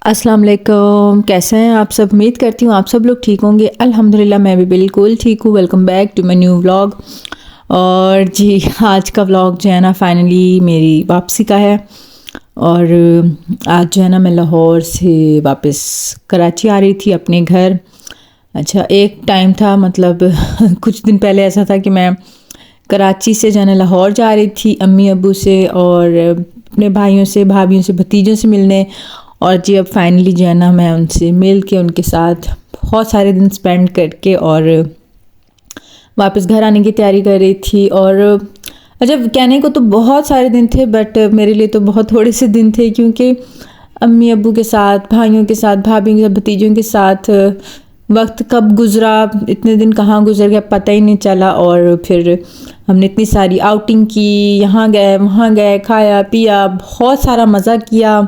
अस्सलाम वालेकुम। कैसे हैं आप सब? उम्मीद करती हूँ आप सब लोग ठीक होंगे। अल्हम्दुलिल्लाह मैं भी बिल्कुल ठीक हूँ। Welcome back to my new vlog. और जी आज का व्लॉग जो है ना फाइनली मेरी वापसी का है। और आज जो है ना मैं लाहौर से वापस कराची आ रही थी अपने घर। अच्छा एक टाइम था मतलब कुछ दिन पहले ऐसा था कि मैं कराची से जो है ना लाहौर जा रही थी अम्मी अब्बू से और अपने भाइयों से भाभियों से भतीजों से मिलने। और जी अब फाइनली जो है ना मैं उनसे मिल के उनके साथ बहुत सारे दिन स्पेंड करके और वापस घर आने की तैयारी कर रही थी। और अच्छा कहने को तो बहुत सारे दिन थे बट मेरे लिए तो बहुत थोड़े से दिन थे, क्योंकि अम्मी अब्बू के साथ, भाइयों के साथ, भाभियों के साथ, भतीजों के साथ वक्त कब गुज़रा, इतने दिन कहाँ गुजर गया पता ही नहीं चला। और फिर हमने इतनी सारी आउटिंग की, यहाँ गए वहाँ गए, खाया पिया, बहुत सारा मज़ा किया।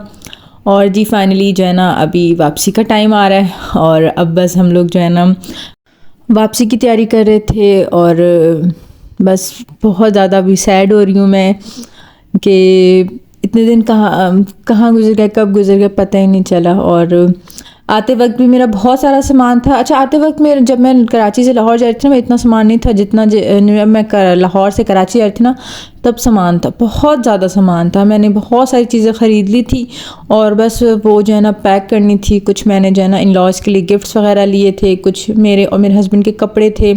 और जी फाइनली जो है ना अभी वापसी का टाइम आ रहा है और अब बस हम लोग जो है ना वापसी की तैयारी कर रहे थे। और बस बहुत ज़्यादा अभी सैड हो रही हूँ मैं कि इतने दिन कहाँ कहाँ गुजर गए, कब गुजर गए पता ही नहीं चला। और आते वक्त भी मेरा बहुत सारा सामान था। अच्छा आते वक्त मेरे जब मैं कराची से लाहौर जा रही थी ना, इतना सामान नहीं था जितना मैं लाहौर से कराची जा रही थी ना, तब सामान था, बहुत ज़्यादा सामान था। मैंने बहुत सारी चीज़ें ख़रीद ली थी और बस वो जो है ना पैक करनी थी। कुछ मैंने जो है ना इन लॉज के लिए गिफ्ट्स वगैरह लिए थे, कुछ मेरे और मेरे हस्बैंड के कपड़े थे,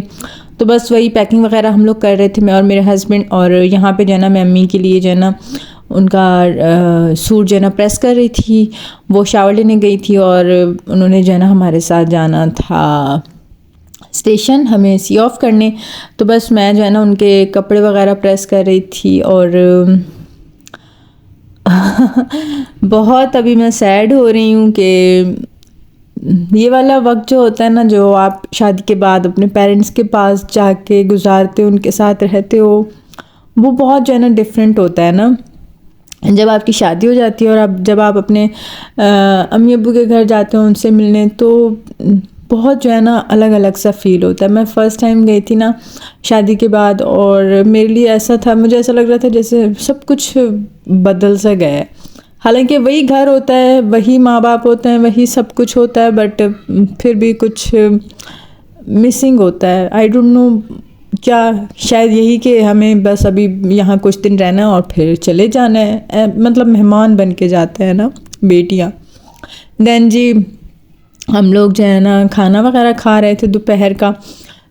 तो बस वही पैकिंग वगैरह हम लोग कर रहे थे, मैं और मेरे हस्बैंड। और यहाँ पे जो है ना मैं अम्मी के लिए जो है ना उनका सूट जो है ना प्रेस कर रही थी। वो शावर लेने गई थी और उन्होंने जो है ना हमारे साथ जाना था स्टेशन हमें सी ऑफ करने। तो बस मैं जो है ना उनके कपड़े वगैरह प्रेस कर रही थी। और बहुत अभी मैं सैड हो रही हूँ कि ये वाला वक्त जो होता है ना, जो आप शादी के बाद अपने पेरेंट्स के पास जाके गुजारते हो, उनके साथ रहते हो, वो बहुत जो है ना डिफरेंट होता है ना। जब आपकी शादी हो जाती है और आप जब आप अपने अम्मी अब्बू के घर जाते हो उनसे मिलने, तो बहुत जो है ना अलग अलग सा फ़ील होता है। मैं फ़र्स्ट टाइम गई थी ना शादी के बाद और मेरे लिए ऐसा था, मुझे ऐसा लग रहा था जैसे सब कुछ बदल सा गया है। हालांकि वही घर होता है, वही माँ बाप होते हैं, वही सब कुछ होता है, बट फिर भी कुछ मिसिंग होता है। आई डोंट नो क्या, शायद यही कि हमें बस अभी यहाँ कुछ दिन रहना है और फिर चले जाना है। मतलब मेहमान बन के जाते हैं ना बेटियाँ। देन जी हम लोग जो है ना खाना वगैरह खा रहे थे दोपहर का,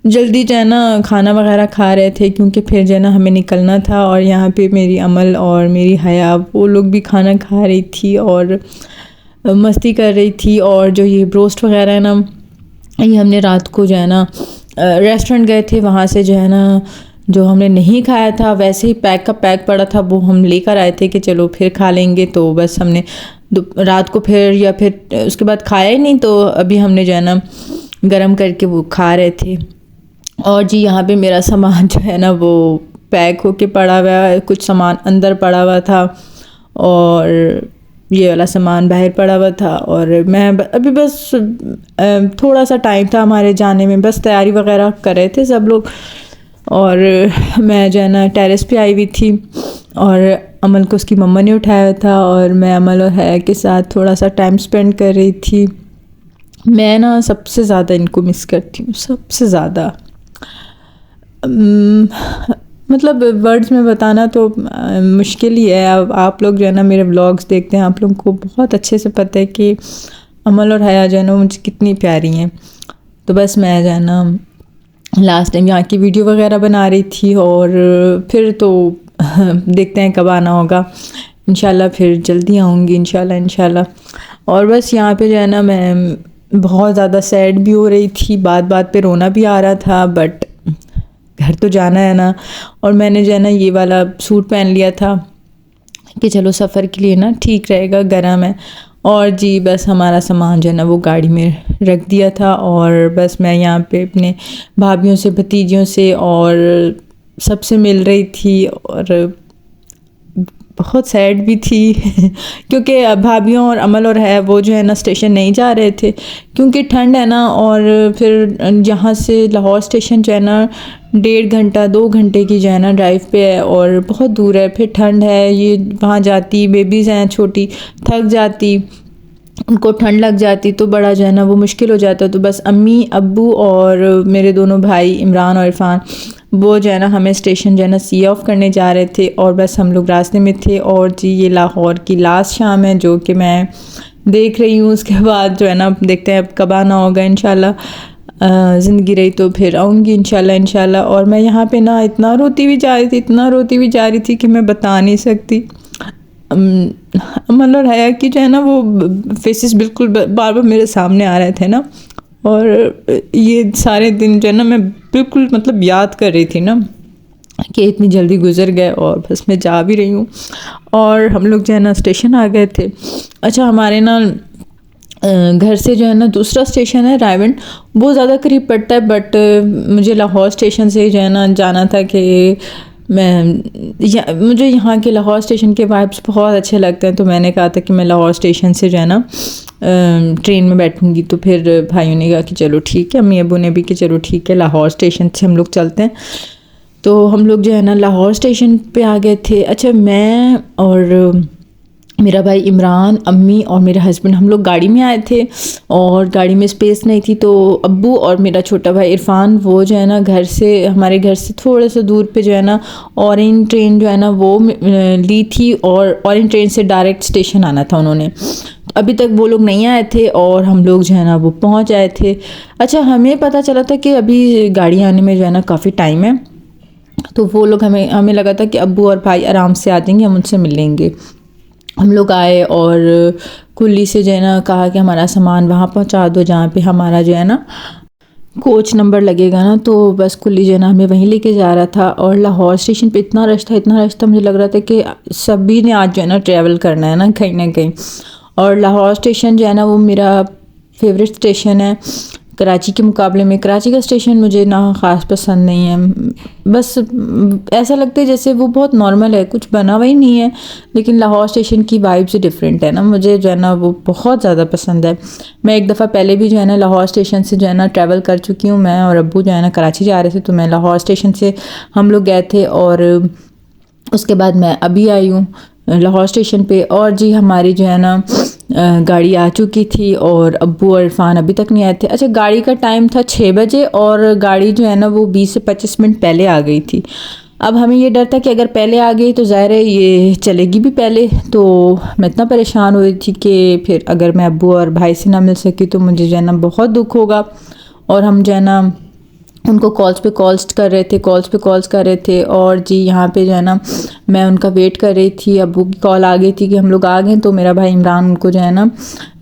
जल्दी जो है ना खाना वगैरह खा रहे थे क्योंकि फिर जो है ना हमें निकलना था। और यहाँ पे मेरी अमल और मेरी हया वो लोग भी खाना खा रही थी और मस्ती कर रही थी। और जो ये ब्रोस्ट वगैरह है ना, ये हमने रात को जो है ना रेस्टोरेंट गए थे, वहाँ से जो है ना जो हमने नहीं खाया था वैसे ही पैक का पैक पड़ा था, वो हम लेकर आए थे कि चलो फिर खा लेंगे। तो बस हमने रात को फिर या फिर उसके बाद खाया ही नहीं, तो अभी हमने जो है ना गरम करके वो खा रहे थे। और जी यहाँ पे मेरा सामान जो है ना वो पैक होके पड़ा हुआ है, कुछ सामान अंदर पड़ा हुआ था और ये वाला सामान बाहर पड़ा हुआ था। और मैं अभी बस थोड़ा सा टाइम था हमारे जाने में, बस तैयारी वगैरह कर रहे थे सब लोग। और मैं जो है ना टेरेस पे आई हुई थी और अमल को उसकी मम्मा ने उठाया हुआ था और मैं अमल और हया के साथ थोड़ा सा टाइम स्पेंड कर रही थी। मैं ना सबसे ज़्यादा इनको मिस करती हूँ, सबसे ज़्यादा। मतलब वर्ड्स में बताना तो मुश्किल ही है। अब आप लोग जो है ना मेरे व्लॉग्स देखते हैं, आप लोगों को बहुत अच्छे से पता है कि अमल और हया जो है ना मुझे कितनी प्यारी हैं। तो बस मैं जो है ना लास्ट टाइम यहाँ की वीडियो वगैरह बना रही थी और फिर तो देखते हैं कब आना होगा, इंशाल्लाह फिर जल्दी आऊँगी इंशाल्लाह। और बस यहाँ पे जो है ना मैं बहुत ज़्यादा सैड भी हो रही थी, बात बात पे रोना भी आ रहा था, बट घर तो जाना है ना। और मैंने जो है ना ये वाला सूट पहन लिया था कि चलो सफ़र के लिए ना ठीक रहेगा, गर्म है। और जी बस हमारा सामान जो है ना वो गाड़ी में रख दिया था और बस मैं यहाँ पे अपने भाभियों से, भतीजियों से और सबसे मिल रही थी और बहुत सैड भी थी क्योंकि भाभियों और अमल और है वो जो है ना स्टेशन नहीं जा रहे थे क्योंकि ठंड है ना। और फिर यहाँ से लाहौर स्टेशन जो है ना 1.5 घंटा 2 घंटे की जो है ना ड्राइव पे है और बहुत दूर है, फिर ठंड है, ये वहाँ जाती, बेबीज़ हैं छोटी, थक जाती। उनको ठंड लग जाती तो बड़ा जो है ना वो मुश्किल हो जाता। तो बस अम्मी अब्बू और मेरे दोनों भाई इमरान और इरफान वो जो है ना हमें स्टेशन जो है ना सी ऑफ करने जा रहे थे, और बस हम लोग रास्ते में थे। और जी ये लाहौर की लास्ट शाम है जो कि मैं देख रही हूँ। उसके बाद जो है ना देखते हैं अब कब आना होगा, इंशाल्लाह ज़िंदगी रही तो फिर आऊँगी इंशाल्लाह इंशाल्लाह। और मैं यहाँ पे ना इतना रोती भी जा रही थी, इतना रोती भी जा रही थी कि मैं बता नहीं सकती। अमन और हया की जो है ना वो फेसेस बिल्कुल बार बार मेरे सामने आ रहे थे ना, और ये सारे दिन जो है ना मैं बिल्कुल मतलब याद कर रही थी ना कि इतनी जल्दी गुजर गए, और बस मैं जा भी रही हूँ। और हम लोग जो है ना स्टेशन आ गए थे। अच्छा हमारे ना घर से जो है ना दूसरा स्टेशन है रायवंड, वो ज़्यादा करीब पड़ता है, बट मुझे लाहौर स्टेशन से जो है ना जाना था कि मुझे यहाँ के लाहौर स्टेशन के वाइब्स बहुत अच्छे लगते हैं। तो मैंने कहा था कि मैं लाहौर स्टेशन से जो है ना ट्रेन में बैठूँगी। तो फिर भाइयों ने कहा कि चलो ठीक है, अम्मी अबू ने भी कि चलो ठीक है लाहौर स्टेशन से हम लोग चलते हैं। तो हम लोग जो है ना लाहौर स्टेशन पे आ गए थे। अच्छा मैं और मेरा भाई इमरान, अम्मी और मेरे हस्बैंड हम लोग गाड़ी में आए थे, और गाड़ी में स्पेस नहीं थी तो अब्बू और मेरा छोटा भाई इरफान वो जो है ना घर से हमारे घर से थोड़ा सा दूर पे जो है ना ऑरेंज ट्रेन जो है ना वो ली थी, और ऑरेंज ट्रेन से डायरेक्ट स्टेशन आना था उन्होंने। अभी तक वो लोग नहीं आए थे और हम लोग जो है ना वो पहुंच आए थे। अच्छा हमें पता चला था कि अभी गाड़ी आने में जो है ना काफ़ी टाइम है, तो वो लोग हमें लगा था कि अब्बू और भाई आराम से आ जाएंगे, हम उनसे मिल लेंगे। हम लोग आए और कुल्ली से जो है ना कहा कि हमारा सामान वहाँ पहुँचा दो जहाँ पे हमारा जो है ना कोच नंबर लगेगा ना। तो बस कुल्ली जो है ना हमें वहीं लेके जा रहा था। और लाहौर स्टेशन पे इतना रश था, इतना रश था, मुझे लग रहा था कि सभी ने आज जो है ना ट्रैवल करना है ना कहीं। और लाहौर स्टेशन जो है ना वो मेरा फेवरेट स्टेशन है कराची के मुकाबले में। कराची का स्टेशन मुझे ना ख़ास पसंद नहीं है, बस ऐसा लगता है जैसे वो बहुत नॉर्मल है, कुछ बना हुआ ही नहीं है। लेकिन लाहौर स्टेशन की वाइब्स डिफरेंट है ना, मुझे जो है ना वो बहुत ज़्यादा पसंद है। मैं एक दफ़ा पहले भी जो है ना लाहौर स्टेशन से जो है ना ट्रैवल कर चुकी हूँ। मैं और अब्बू जो है ना कराची जा रहे थे, तो मैं लाहौर स्टेशन से हम लोग गए थे, और उसके बाद मैं अभी आई हूँ लाहौर स्टेशन पे। और जी हमारी जो है ना गाड़ी आ चुकी थी, और अब्बू और इरफान अभी तक नहीं आए थे। अच्छा गाड़ी का टाइम था 6 बजे, और गाड़ी जो है ना वो 20 से 25 मिनट पहले आ गई थी। अब हमें ये डर था कि अगर पहले आ गई तो ज़ाहिर है ये चलेगी भी पहले। तो मैं इतना परेशान हो रही थी कि फिर अगर मैं अब्बू और भाई से ना मिल सकी तो मुझे जो है ना बहुत दुख होगा। और हम जो है ना उनको कॉल्स पे कॉल्स कर रहे थे। और जी यहाँ पे जो है ना मैं उनका वेट कर रही थी। अब्बू की कॉल आ गई थी कि हम लोग आ गए, तो मेरा भाई इमरान उनको जो है ना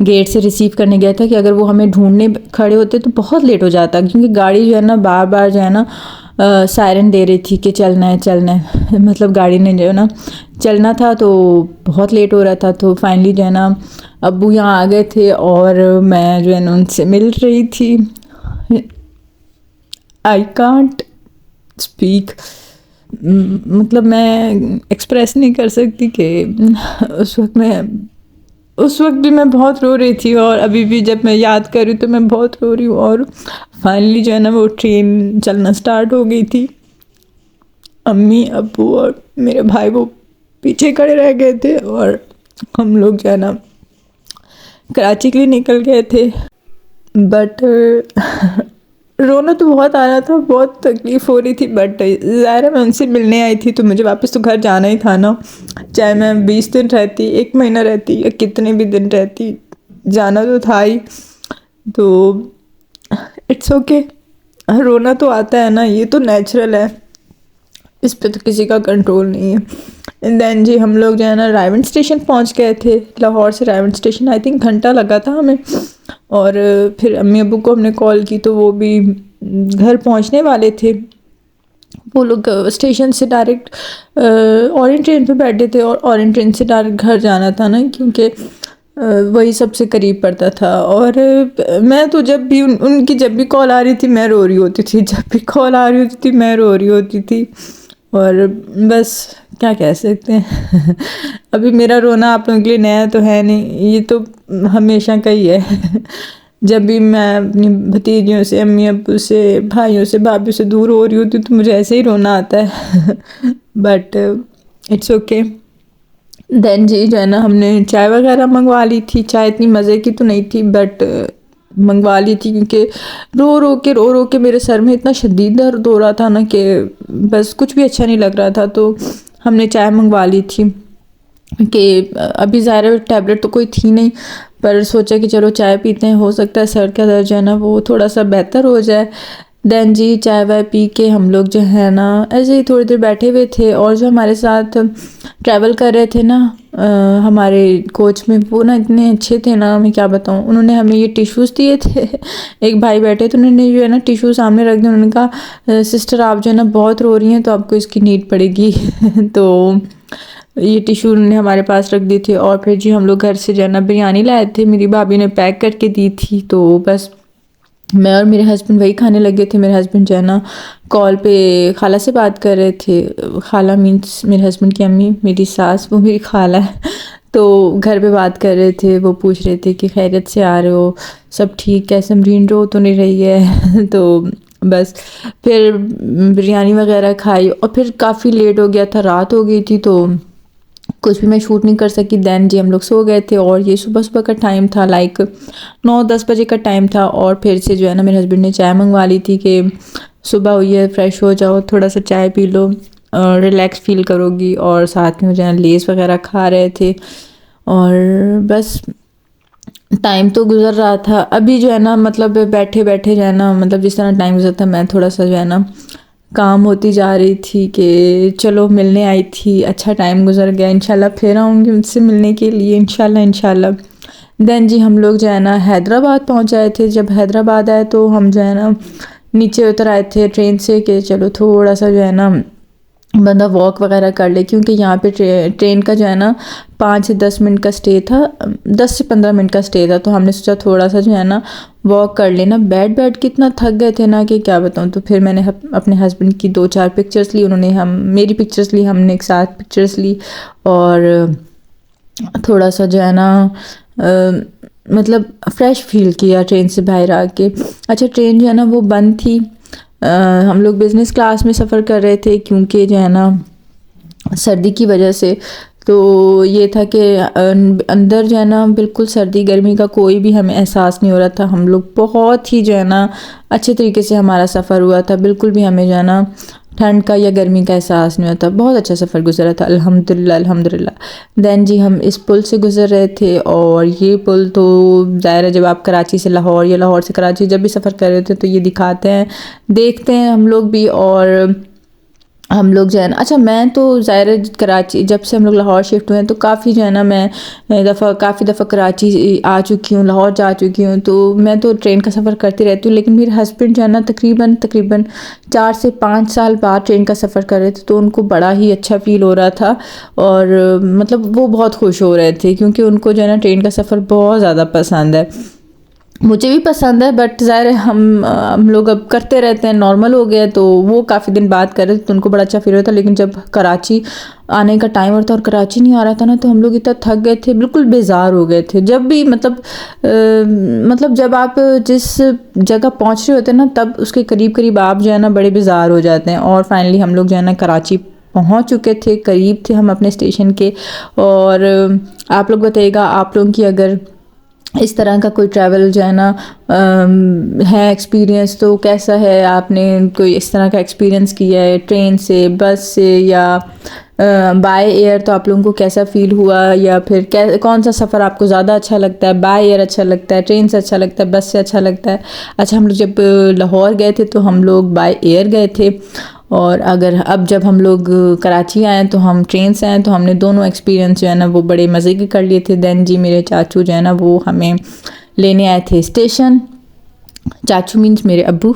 गेट से रिसीव करने गया था कि अगर वो हमें ढूंढने खड़े होते तो बहुत लेट हो जाता, क्योंकि गाड़ी जो है ना बार बार जो है ना सायरन दे रही थी कि चलना है मतलब गाड़ी ने जो है ना चलना था, तो बहुत लेट हो रहा था। तो फाइनली जो है ना अब्बू यहाँ आ गए थे, और मैं जो है ना उनसे मिल रही थी। आई कांट स्पीक, मतलब मैं एक्सप्रेस नहीं कर सकती कि उस वक्त भी मैं बहुत रो रही थी, और अभी भी जब मैं याद कर रही हूँ तो मैं बहुत रो रही हूँ। और फाइनली जो है ना वो ट्रेन चलना स्टार्ट हो गई थी। अम्मी अब्बू और मेरे भाई वो पीछे खड़े रह गए थे, और हम लोग जो है ना कराची के लिए निकल गए थे। बट रोना तो बहुत आ रहा था, बहुत तकलीफ़ हो रही थी, बट ज़ाहिर है मैं उनसे मिलने आई थी तो मुझे वापस तो घर जाना ही था ना। चाहे मैं 20 दिन रहती, 1 महीना रहती, या कितने भी दिन रहती, जाना तो था ही। तो इट्स ओके, रोना तो आता है ना, ये तो नेचुरल है, इस पे तो किसी का कंट्रोल नहीं है। एंड देन जी हम लोग जो है ना रायवंड स्टेशन पहुंच गए थे। लाहौर से रायवंड स्टेशन आई थिंक घंटा लगा था हमें। और फिर अम्मी अब्बू को हमने कॉल की तो वो भी घर पहुंचने वाले थे। वो लोग स्टेशन से डायरेक्ट ऑरेंज ट्रेन पे बैठे थे, और ऑरेंज ट्रेन से डायरेक्ट घर जाना था ना, क्योंकि वही सबसे करीब पड़ता था। और मैं तो जब भी उनकी जब भी कॉल आ रही थी मैं रो रही होती थी, जब भी कॉल आ रही होती थी मैं रो रही होती थी। और बस क्या कह सकते हैं अभी मेरा रोना आप लोगों के लिए नया तो है नहीं, ये तो हमेशा का ही है जब भी मैं अपनी भतीजियों से, अम्मी अब्बू से, भाइयों से, भाभी से दूर हो रही होती तो मुझे ऐसे ही रोना आता है बट इट्स ओके, देन जी जो है ना हमने चाय वगैरह मंगवा ली थी। चाय इतनी मज़े की तो नहीं थी बट मंगवा ली थी, क्योंकि रो रो के मेरे सर में इतना शदीद दर्द हो रहा था ना कि बस कुछ भी अच्छा नहीं लग रहा था। तो हमने चाय मंगवा ली थी कि अभी ज़ाहिर टैबलेट तो कोई थी नहीं, पर सोचा कि चलो चाय पीते हैं, हो सकता है सर का दर्द जो है ना वो थोड़ा सा बेहतर हो जाए। देन जी चाय वाय पी के हम लोग जो है ना ऐसे ही थोड़ी देर बैठे हुए थे, और जो हमारे साथ ट्रैवल कर रहे थे ना हमारे कोच में, वो ना इतने अच्छे थे ना, मैं क्या बताऊँ। उन्होंने हमें ये टिश्यूज़ दिए थे एक भाई बैठे तो उन्होंने जो है ना टिश्यू सामने रख दिया। उन्होंने कहा सिस्टर आप जो है ना बहुत रो रही हैं तो आपको इसकी नीड पड़ेगी तो ये टिश्यू उन्होंने हमारे पास रख दी थी। और फिर जी हम लोग घर से जो है ना बिरयानी लाए थे, मेरी भाभी ने पैक करके दी थी। तो बस मैं और मेरे हस्बैंड वही खाने लगे थे। मेरे हस्बैंड जो है ना कॉल पे खाला से बात कर रहे थे। खाला मीन्स मेरे हस्बैंड की अम्मी, मेरी सास वो मेरी खाला है तो घर पे बात कर रहे थे। वो पूछ रहे थे कि खैरियत से आ रहे हो, सब ठीक है, समरीन रो तो नहीं रही है तो बस फिर बिरयानी वगैरह खाई और फिर काफ़ी लेट हो गया था, रात हो गई थी, तो कुछ भी मैं शूट नहीं कर सकी। दैन जी हम लोग सो गए थे और ये सुबह सुबह का टाइम था, लाइक 9-10 बजे का टाइम था। और फिर से जो है ना मेरे हस्बैंड ने चाय मंगवा ली थी कि सुबह हुई है, फ्रेश हो जाओ, थोड़ा सा चाय पी लो, रिलैक्स फील करोगी। और साथ में जो है लेस वगैरह खा रहे थे और बस टाइम तो गुजर रहा था। अभी जो है ना मतलब बैठे बैठे जो है ना मतलब जिस तरह टाइम गुजरता, मैं थोड़ा सा जो है ना काम होती जा रही थी कि चलो मिलने आई थी, अच्छा टाइम गुजर गया, इंशाल्लाह फिर आऊँगी उनसे मिलने के लिए, इंशाल्लाह इंशाल्लाह। देन जी हम लोग जो है ना हैदराबाद पहुँच आए थे। जब हैदराबाद आए तो हम जो है ना नीचे उतर आए थे ट्रेन से कि चलो थोड़ा सा जो है ना बंदा वॉक वगैरह कर ले, क्योंकि यहाँ पे ट्रेन का जो है ना 5 से 10 मिनट का स्टे था, 10 से 15 मिनट का स्टे था। तो हमने सोचा थोड़ा सा जो है ना वॉक कर लेना। बैठ बैठ के इतना थक गए थे ना कि क्या बताऊँ। तो फिर मैंने अपने हस्बैंड की 2-4 पिक्चर्स ली, उन्होंने हम मेरी पिक्चर्स ली, हमने एक साथ पिक्चर्स ली। और थोड़ा सा जो है ना मतलब फ़्रेश फील किया ट्रेन से बाहर आके। अच्छा ट्रेन जो है ना वो बंद थी। हम लोग बिज़नेस क्लास में सफ़र कर रहे थे, क्योंकि जो है ना सर्दी की वजह से। तो ये था कि अंदर जो है ना बिल्कुल सर्दी गर्मी का कोई भी हमें एहसास नहीं हो रहा था। हम लोग बहुत ही जो है ना अच्छे तरीके से हमारा सफ़र हुआ था, बिल्कुल भी हमें जो है ना ठंड का या गर्मी का एहसास नहीं होता। बहुत अच्छा सफ़र गुजरा था, अल्हम्दुलिल्लाह अल्हम्दुलिल्लाह। दैन जी हम इस पुल से गुज़र रहे थे, और ये पुल तो ज़ाहिर है जब आप कराची से लाहौर या लाहौर से कराची जब भी सफ़र कर रहे थे तो ये दिखाते हैं, देखते हैं हम लोग भी। और हम लोग जो है ना अच्छा मैं तो ज़ाहिर है कराची जब से हम लोग लाहौर शिफ्ट हुए हैं तो काफ़ी जो है ना मैं काफ़ी दफ़ा कराची आ चुकी हूँ, लाहौर जा चुकी हूँ। तो मैं तो ट्रेन का सफ़र करती रहती हूँ, लेकिन मेरे हस्बैंड जो है ना तकरीबन 4 से 5 साल बाद ट्रेन का सफ़र कर रहे थे, तो उनको बड़ा ही अच्छा फ़ील हो रहा था। और मतलब वो बहुत खुश हो रहे थे, क्योंकि उनको जो है ना ट्रेन का सफ़र बहुत ज़्यादा पसंद है। मुझे भी पसंद है, बट ज़ाहिर है हम लोग अब करते रहते हैं, नॉर्मल हो गया है। तो वो काफ़ी दिन बाद कर रहे थे तो उनको बड़ा अच्छा फील होता। लेकिन जब कराची आने का टाइम होता और कराची नहीं आ रहा था ना, तो हम लोग इतना थक गए थे, बिल्कुल बेजार हो गए थे। जब भी मतलब जब आप जिस जगह पहुंच रहे होते हैं ना, तब उसके करीब करीब आप जो है ना बड़े बेजार हो जाते हैं। और फाइनली हम लोग जो है ना कराची पहुंच चुके थे, करीब थे हम अपने स्टेशन के। और आप लोग बताइएगा, आप लोगों की अगर इस तरह का कोई ट्रैवल जो है ना है एक्सपीरियंस, तो कैसा है, आपने कोई इस तरह का एक्सपीरियंस किया है ट्रेन से, बस से या बाय एयर, तो आप लोगों को कैसा फ़ील हुआ, या फिर कौन सा सफ़र आपको ज़्यादा अच्छा लगता है, बाय एयर अच्छा लगता है, ट्रेन से अच्छा लगता है, बस से अच्छा लगता है। अच्छा हम लोग जब लाहौर गए थे तो हम लोग बाय एयर गए थे, और अगर अब जब हम लोग कराची आए तो हम ट्रेन से आए, तो हमने दोनों एक्सपीरियंस जो है ना वो बड़े मज़े के कर लिए थे। दैन जी मेरे चाचू जो है ना वो हमें लेने आए थे स्टेशन। चाचू मीन्स मेरे अब्बू,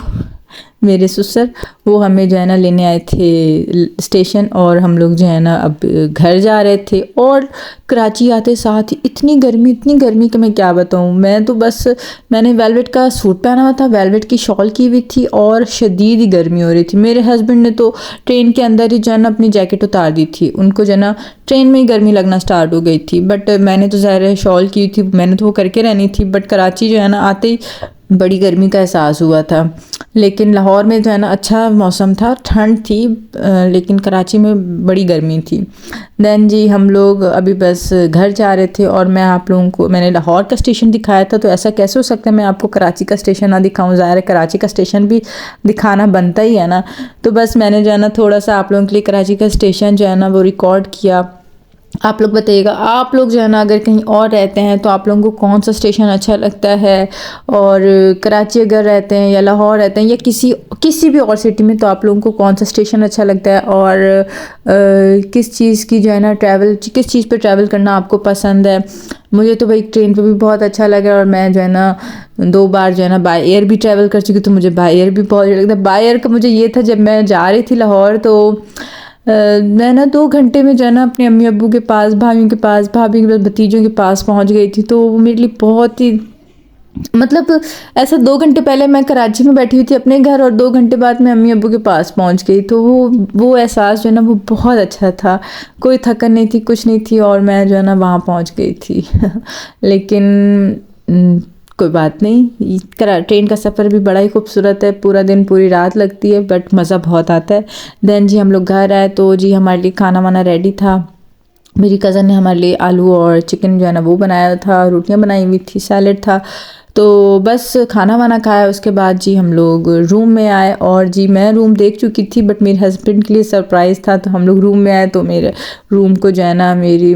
मेरे ससुर, वो हमें जो है ना लेने आए थे स्टेशन। और हम लोग जो है ना अब घर जा रहे थे, और कराची आते साथ ही इतनी गर्मी कि मैं क्या बताऊँ। मैं तो बस मैंने वेलवेट का सूट पहना हुआ था, वेलवेट की शॉल की हुई थी, और शदीद ही गर्मी हो रही थी। मेरे हस्बैंड ने तो ट्रेन के अंदर ही जो है ना अपनी जैकेट उतार दी थी, उनको जो है ना ट्रेन में ही गर्मी लगना स्टार्ट हो गई थी। बट मैंने तो ज़ाहिर है शॉल की थी, मैंने तो वो करके रहनी थी। बट कराची जो है ना आते ही बड़ी गर्मी का एहसास हुआ था। लेकिन लाहौर में जो है ना अच्छा मौसम था, ठंड थी, लेकिन कराची में बड़ी गर्मी थी। देन जी हम लोग अभी बस घर जा रहे थे और मैं आप लोगों को, मैंने लाहौर का स्टेशन दिखाया था, तो ऐसा कैसे हो सकता है मैं आपको कराची का स्टेशन ना दिखाऊं। ज़ाहिर है कराची का स्टेशन भी दिखाना बनता ही है ना। तो बस मैंने जो है ना थोड़ा सा आप लोगों के लिए कराची का स्टेशन जो है ना वो रिकॉर्ड किया। आप लोग बताइएगा, आप लोग जो है ना अगर कहीं और रहते हैं तो आप लोगों को कौन सा स्टेशन अच्छा लगता है, और कराची अगर रहते हैं या लाहौर रहते हैं या किसी भी और सिटी में, तो आप लोगों को कौन सा स्टेशन अच्छा लगता है, और किस चीज़ की जो है ना किस चीज़ पे ट्रैवल करना आपको पसंद है। मुझे तो भाई ट्रेन पे भी बहुत अच्छा लगा, और मैं जो है ना 2 बार जो है ना बाय एयर भी ट्रैवल कर चुकी, तो मुझे बाय एयर भी बहुत अच्छा लगता है। बाय एयर का मुझे ये था, जब मैं जा रही थी लाहौर तो मैं ना 2 घंटे में जो है ना अपने अम्मी अब्बू के पास, भाइयों के पास, भाभी के पास, भतीजों के पास पहुंच गई थी। तो वो मेरे लिए बहुत ही, मतलब ऐसा 2 घंटे पहले मैं कराची में बैठी हुई थी अपने घर, और 2 घंटे बाद मैं अम्मी अब्बू के पास पहुंच गई। तो वो एहसास जो है ना वो बहुत अच्छा था। कोई थकन नहीं थी, कुछ नहीं थी, और मैं जो है ना वहाँ पहुंच गई थी। लेकिन कोई बात नहीं, ट्रेन का सफ़र भी बड़ा ही खूबसूरत है, पूरा दिन पूरी रात लगती है, बट मज़ा बहुत आता है। देन जी हम लोग घर आए तो जी हमारे लिए खाना वाना रेडी था। मेरी कज़न ने हमारे लिए आलू और चिकन जो है ना वो बनाया था, रोटियां बनाई हुई थी, सैलेड था। तो बस खाना वाना खाया, उसके बाद जी हम लोग रूम में आए, और जी मैं रूम देख चुकी थी, बट मेरे हस्बैंड के लिए सरप्राइज़ था। तो हम लोग रूम में आए तो मेरे रूम को जो है ना मेरी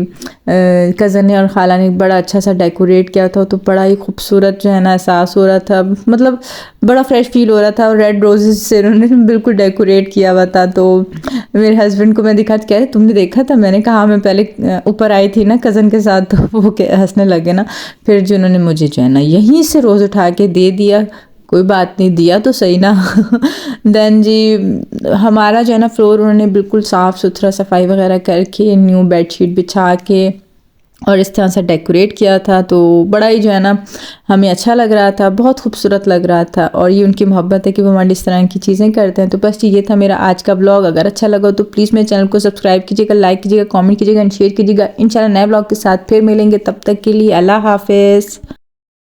कज़न ने और ख़ाला ने बड़ा अच्छा सा डेकोरेट किया था। तो बड़ा ही खूबसूरत जो है ना एहसास हो रहा था, मतलब बड़ा फ्रेश फील हो रहा था, और रेड रोजेस से उन्होंने बिल्कुल डेकोरेट किया हुआ था। तो मेरे हस्बैंड को मैं दिखा, कह रहे तुमने देखा था? मैंने कहा मैं पहले ऊपर आई थी ना कज़न के साथ, तो वो हंसने लगे ना। फिर जो उन्होंने मुझे जो है ना यहीं से रोज़ उठा के दे दिया। कोई बात नहीं, दिया तो सही ना। देन जी हमारा जो है ना फ्लोर उन्होंने बिल्कुल साफ़ सुथरा सफाई वगैरह करके, न्यू बेडशीट बिछा के और इस तरह से डेकोरेट किया था। तो बड़ा ही जो है ना हमें अच्छा लग रहा था, बहुत खूबसूरत लग रहा था, और ये उनकी मोहब्बत है कि वो हमारी इस तरह की चीज़ें करते हैं। तो बस ये था मेरा आज का ब्लॉग। अगर अच्छा लगा तो प्लीज़ मेरे चैनल को सब्सक्राइब कीजिएगा, लाइक कीजिएगा, कमेंट कीजिएगा एंड शेयर कीजिएगा। इंशाल्लाह नए ब्लॉग के साथ फिर मिलेंगे, तब तक के लिए अल्लाह हाफिज़।